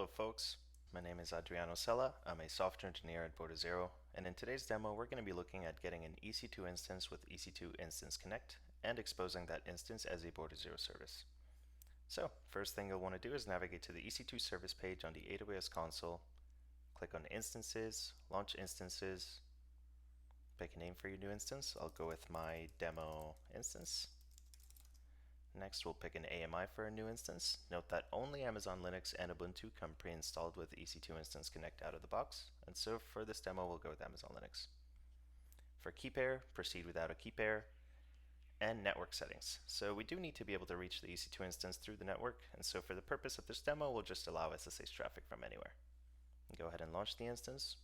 Hello folks, my name is Adriano Sella. I'm a software engineer at Border0, and in today's demo we're going to be looking at getting an EC2 instance with EC2 Instance Connect and exposing that instance as a Border0 service. So first thing you'll want to do is navigate to the EC2 service page on the AWS console, click on Instances, Launch Instances, pick a name for your new instance. I'll go with my demo instance. Next, we'll pick an AMI for a new instance. Note that only Amazon Linux and Ubuntu come pre-installed with EC2 Instance Connect out of the box, and so for this demo, we'll go with Amazon Linux. For key pair, proceed without a key pair, and network settings. So we do need to be able to reach the EC2 instance through the network, and so for the purpose of this demo, we'll just allow SSH traffic from anywhere. Go ahead and launch the instance.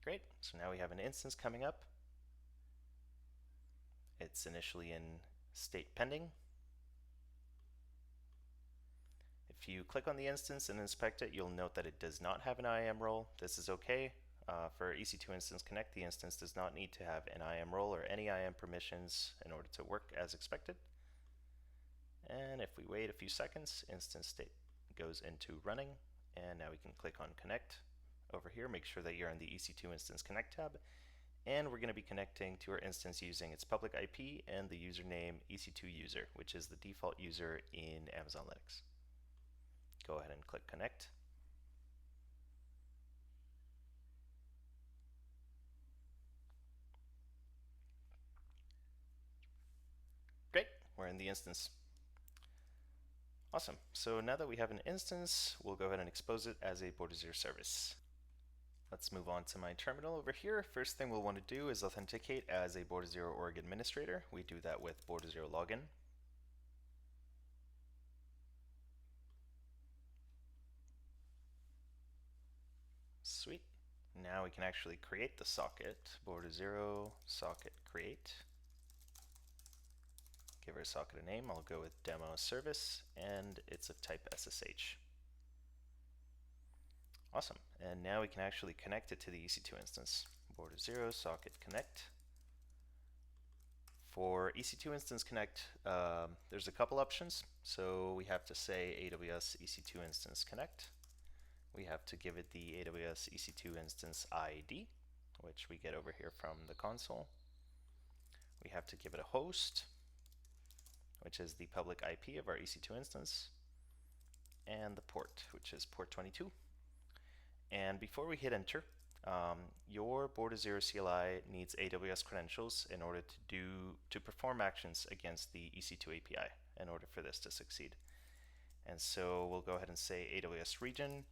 Great, so now we have an instance coming up. It's initially in state pending. If you click on the instance and inspect it, you'll note that it does not have an IAM role. This is okay. For EC2 Instance Connect, the instance does not need to have an IAM role or any IAM permissions in order to work as expected. And if we wait a few seconds, instance state goes into running, and now we can click on Connect. Over here, make sure that you're in the EC2 Instance Connect tab. And we're going to be connecting to our instance using its public IP and the username EC2 user, which is the default user in Amazon Linux. Go ahead and click connect. Great, we're in the instance. Awesome, so now that we have an instance, we'll go ahead and expose it as a Border0 service. Let's move on to my terminal over here. First thing we'll want to do is authenticate as a Border0 org administrator. We do that with Border0 login. Sweet. Now we can actually create the socket. Border0 socket create. Give our socket a name. I'll go with demo service, and it's of type SSH. Awesome, and now we can actually connect it to the EC2 instance. Border0 socket connect. For EC2 Instance Connect, there's a couple options. So we have to say AWS EC2 Instance Connect. We have to give it the AWS EC2 Instance ID, which we get over here from the console. We have to give it a host, which is the public IP of our EC2 instance, and the port, which is port 22. And before we hit enter, your Border0 CLI needs AWS credentials in order to perform actions against the EC2 API in order for this to succeed. And so we'll go ahead and say AWS region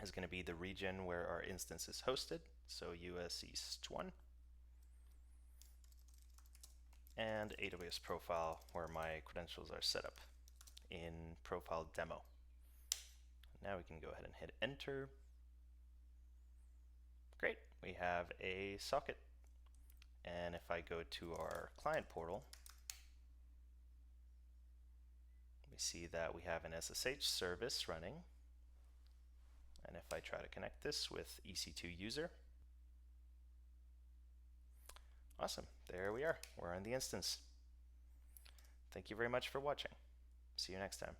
is going to be the region where our instance is hosted, so US East 1, and AWS profile where my credentials are set up in profile demo. Now we can go ahead and hit enter. Great, we have a socket. And if I go to our client portal, we see that we have an SSH service running. And if I try to connect this with EC2 user, awesome, there we are. We're in the instance. Thank you very much for watching. See you next time.